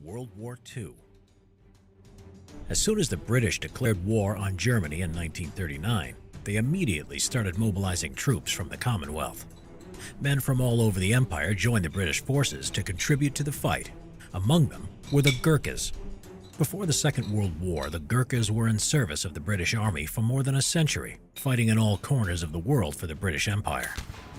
World War II. As soon as the British declared war on Germany in 1939, they immediately started mobilizing troops from the Commonwealth. Men from all over the empire joined the British forces to contribute to the fight. Among them were the Gurkhas. Before the Second World War, the Gurkhas were in service of the British Army for more than a century, fighting in all corners of the world for the British Empire.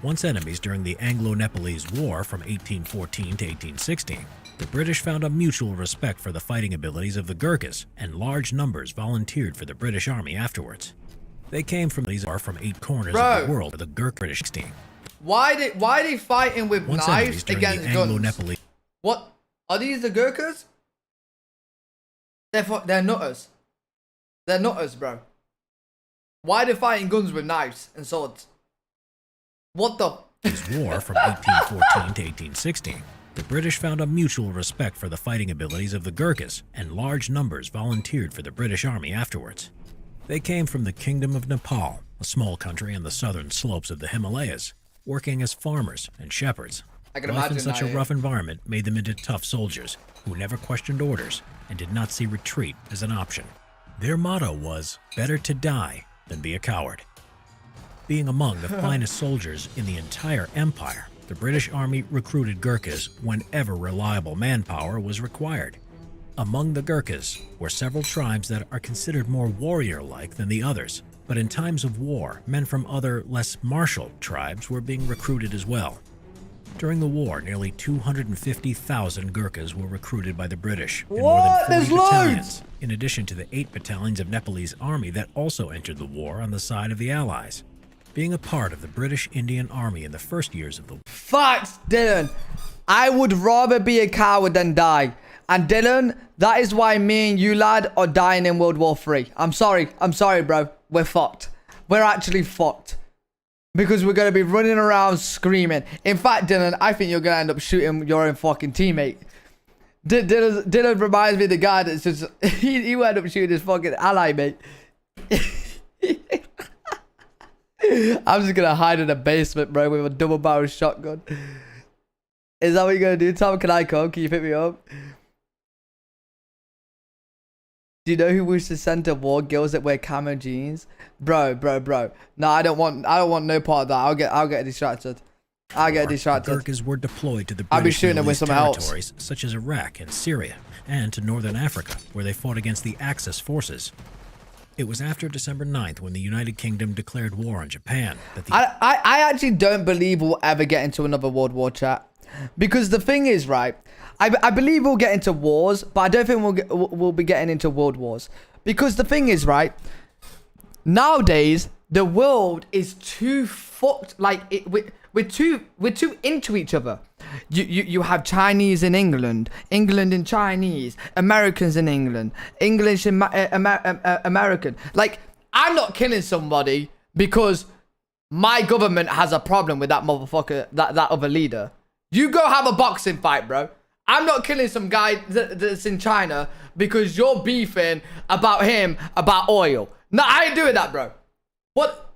Once enemies during the Anglo-Nepalese War from 1814 to 1816, the British found a mutual respect for the fighting abilities of the Gurkhas, and large numbers volunteered for the British Army afterwards. They came from these are from 8 corners of the world of the Gurkha British team. Why they fighting with knives against guns? What are these, the Gurkhas? They're nutters. They're nutters, bro. Why are they fighting guns with knives and swords? What the? This war from 1814 to 1816, the British found a mutual respect for the fighting abilities of the Gurkhas, and large numbers volunteered for the British Army afterwards. They came from the Kingdom of Nepal, a small country on the southern slopes of the Himalayas, working as farmers and shepherds. Life in such a rough environment made them into tough soldiers who never questioned orders and did not see retreat as an option. Their motto was, "Better to die than be a coward." Being among the finest soldiers in the entire empire, the British Army recruited Gurkhas whenever reliable manpower was required. Among the Gurkhas were several tribes that are considered more warrior-like than the others, but in times of war, men from other, less martial tribes were being recruited as well. During the war, nearly 250,000 Gurkhas were recruited by the British, and more than 40 battalions, in addition to the 8 battalions of Nepalese army that also entered the war on the side of the Allies. Being a part of the British Indian Army in the first years of the war. Facts, Dylan. I would rather be a coward than die. And Dylan, that is why me and you, lad, are dying in World War III. I'm sorry, bro. We're fucked. We're actually fucked. Because we're going to be running around screaming. In fact, Dylan, I think you're going to end up shooting your own fucking teammate. Dylan reminds me of the guy that's just... he ended up shooting his fucking ally, mate. I'm just going to hide in a basement, bro, with a double-barrel shotgun. Is that what you're going to do, Tom? Can I come? Can you pick me up? Do you know who we should send to war? Girls that wear camo jeans. Bro. No, I don't want no part of that. I'll get distracted. I'll get distracted. The Gurkhas were deployed to the I'll be British shooting them with some else. territories such as Iraq and Syria, and to northern Africa, where they fought against the Axis forces. It was after December 9th when the United Kingdom declared war on Japan that the... I actually don't believe we'll ever get into another World War, chat. Because the thing is, right, I believe we'll get into wars, but I don't think we'll be getting into world wars. Because the thing is, right, nowadays, the world is too fucked. Like, we're too into each other. You have Chinese in England, England in Chinese, Americans in England, English in American. Like, I'm not killing somebody because my government has a problem with that motherfucker, that other leader. You go have a boxing fight, bro. I'm not killing some guy that's in China because you're beefing about him about oil. No, I ain't doing that, bro. What?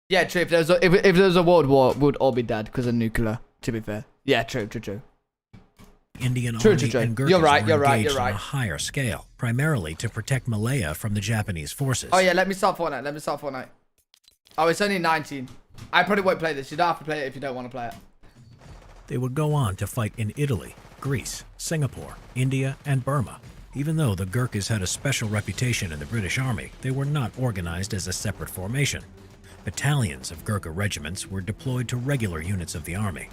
Yeah, true. If there was a world war, we'd all be dead because of nuclear, to be fair. Yeah, true. Indian Army and Gurkhas You're right. on a higher scale, primarily to protect Malaya from the Japanese forces. Oh, yeah, let me start Fortnite. Oh, it's only 19. I probably won't play this. You don't have to play it if you don't want to play it. They would go on to fight in Italy, Greece, Singapore, India, and Burma. Even though the Gurkhas had a special reputation in the British Army, they were not organized as a separate formation. Battalions of Gurkha regiments were deployed to regular units of the army.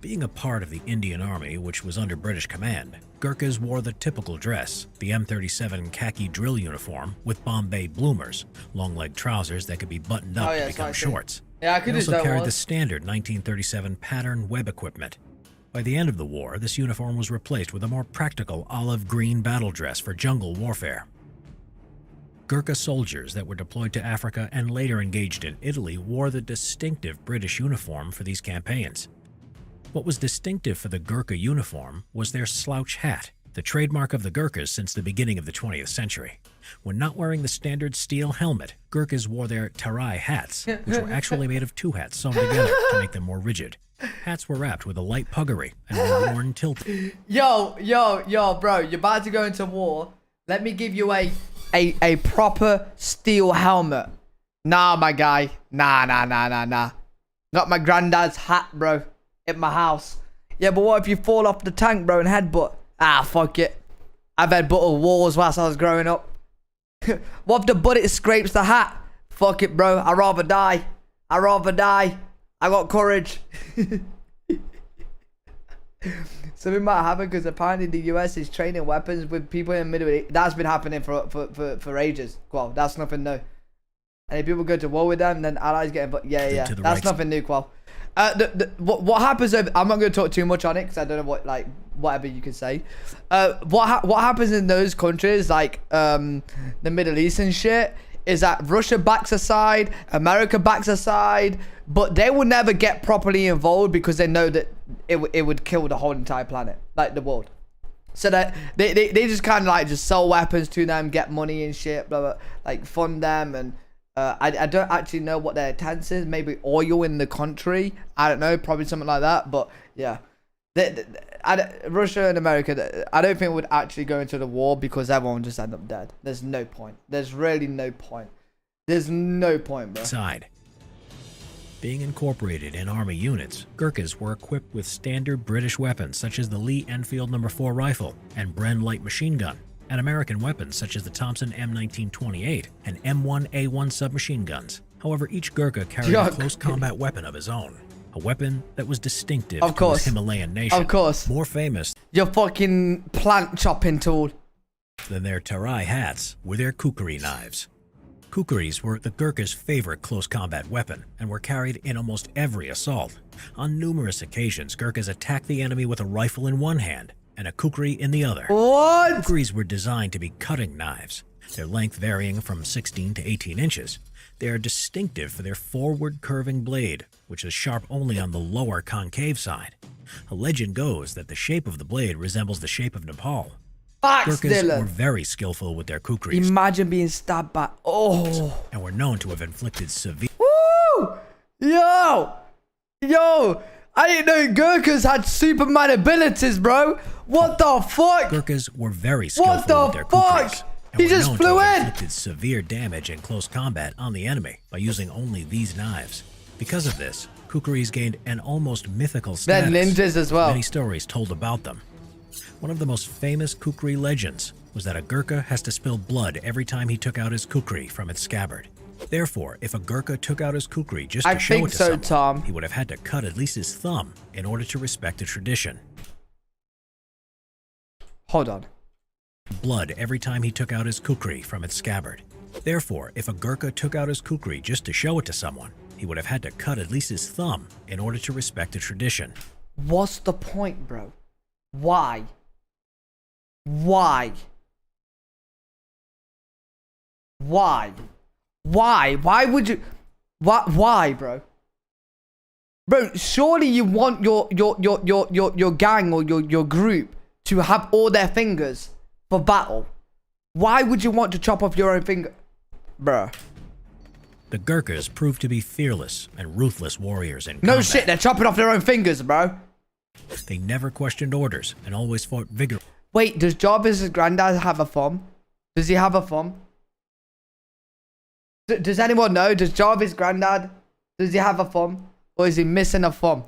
Being a part of the Indian Army, which was under British command, Gurkhas wore the typical dress, the M37 khaki drill uniform with Bombay bloomers, long-leg trousers that could be buttoned up to become shorts. Yeah, I could They also carried the standard 1937 pattern web equipment. By the end of the war, this uniform was replaced with a more practical olive green battle dress for jungle warfare. Gurkha soldiers that were deployed to Africa and later engaged in Italy wore the distinctive British uniform for these campaigns. What was distinctive for the Gurkha uniform was their slouch hat, the trademark of the Gurkhas since the beginning of the 20th century. When not wearing the standard steel helmet, Gurkhas wore their tarai hats, which were actually made of 2 hats sewn together to make them more rigid. Hats were wrapped with a light puggaree and were worn tilted. Yo, bro, you're about to go into war. Let me give you a proper steel helmet. Nah, my guy. Nah. Got my granddad's hat, bro, in my house. Yeah, but what if you fall off the tank, bro, and headbutt? Ah, fuck it. I've headbutted walls whilst I was growing up. What if the bullet scrapes the hat? Fuck it, bro. I'd rather die. I got courage. Something might happen because apparently the US is training weapons with people in the Middle East. That's been happening for ages. Well, that's nothing new. And if people go to war with them, then allies get involved. Yeah. That's nothing new, Qual. What happens over, I'm not going to talk too much on it because I don't know what, like, whatever you can say. What happens in those countries, like the Middle East and shit, is that Russia backs a side, America backs a side, but they will never get properly involved because they know that it would kill the whole entire planet, like the world. So that they just kind of like just sell weapons to them, get money and shit, blah, blah, like fund them. And I don't actually know what their intent is. Maybe oil in the country. I don't know, probably something like that. But yeah, Russia and America, I don't think would actually go into the war because everyone would just end up dead. There's no point. There's really no point. There's no point, bro. Side. Being incorporated in army units, Gurkhas were equipped with standard British weapons such as the Lee Enfield No. 4 rifle and Bren light machine gun, and American weapons such as the Thompson M1928 and M1A1 submachine guns. However, each Gurkha carried a close combat weapon of his own. A weapon that was distinctive to his Himalayan nation. Of course. More famous your fucking plant chopping tool than their tarai hats were their kukri knives. Kukris were the Gurkhas' favorite close combat weapon and were carried in almost every assault. On numerous occasions, Gurkhas attacked the enemy with a rifle in one hand and a kukri in the other. What? Kukris were designed to be cutting knives, their length varying from 16 to 18 inches. They are distinctive for their forward curving blade, which is sharp only on the lower concave side. A legend goes that the shape of the blade resembles the shape of Nepal. Gurkhas were very skillful with their kukris. Imagine being stabbed by... Oh. And were known to have inflicted severe... Woo! Yo! I didn't know Gurkhas had Superman abilities, bro. What the fuck? Gurkhas were very skillful with their kukris. He just flew in! Inflicted severe damage in close combat on the enemy by using only these knives. Because of this, kukris gained an almost mythical status. They're ninjas as well. Many stories told about them. One of the most famous kukri legends was that a Gurkha has to spill blood every time he took out his kukri from its scabbard. Therefore, if a Gurkha took out his kukri just to show it to someone, Tom. he would have had to cut at least his thumb in order to respect the tradition. Hold on. Blood every time he took out his kukri from its scabbard. Therefore, if a Gurkha took out his kukri just to show it to someone, he would have had to cut at least his thumb in order to respect the tradition. What's the point, bro? Why? Why, would you... Why, bro? Bro, surely you want your gang or your group to have all their fingers for battle. Why would you want to chop off your own finger? Bruh. The Gurkhas proved to be fearless and ruthless warriors in No combat. shit, they're chopping off their own fingers, bro. They never questioned orders and always fought vigorously. Wait, does Jarvis's granddad have a thumb? Does he have a thumb? Does anyone know? Does Jarvis' granddad, does he have a thumb? Or is he missing a thumb?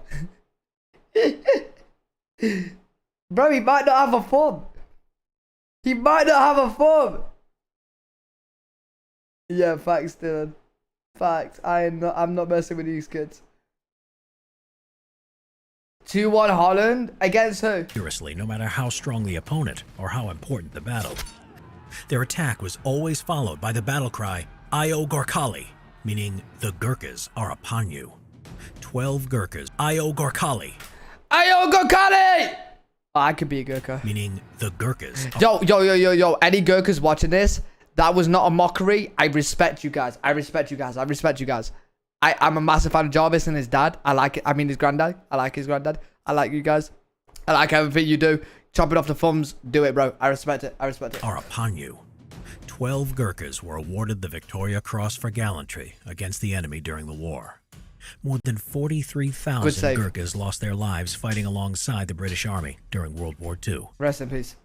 Bro, he might not have a thumb. He might not have a thumb. Yeah, facts, Dylan. Facts. I'm not messing with these kids. 2-1 Holland against who? Vigorously, no matter how strong the opponent or how important the battle. Their attack was always followed by the battle cry, Io Gorkali, meaning the Gurkhas are upon you. 12 Gurkhas, Io Gorkali. Io Gorkali! Oh, I could be a Gurkha. Meaning the Gurkhas. Yo. Any Gurkhas watching this? That was not a mockery. I respect you guys. I respect you guys. I'm a massive fan of Jarvis and his dad. I like it. I mean, his granddad. I like his granddad. I like you guys. I like everything you do. Chopping off the thumbs. Do it, bro. I respect it. Are upon you. 12 Gurkhas were awarded the Victoria Cross for gallantry against the enemy during the war. More than Good 43,000 save. Gurkhas lost their lives fighting alongside the British Army during World War II. Rest in peace.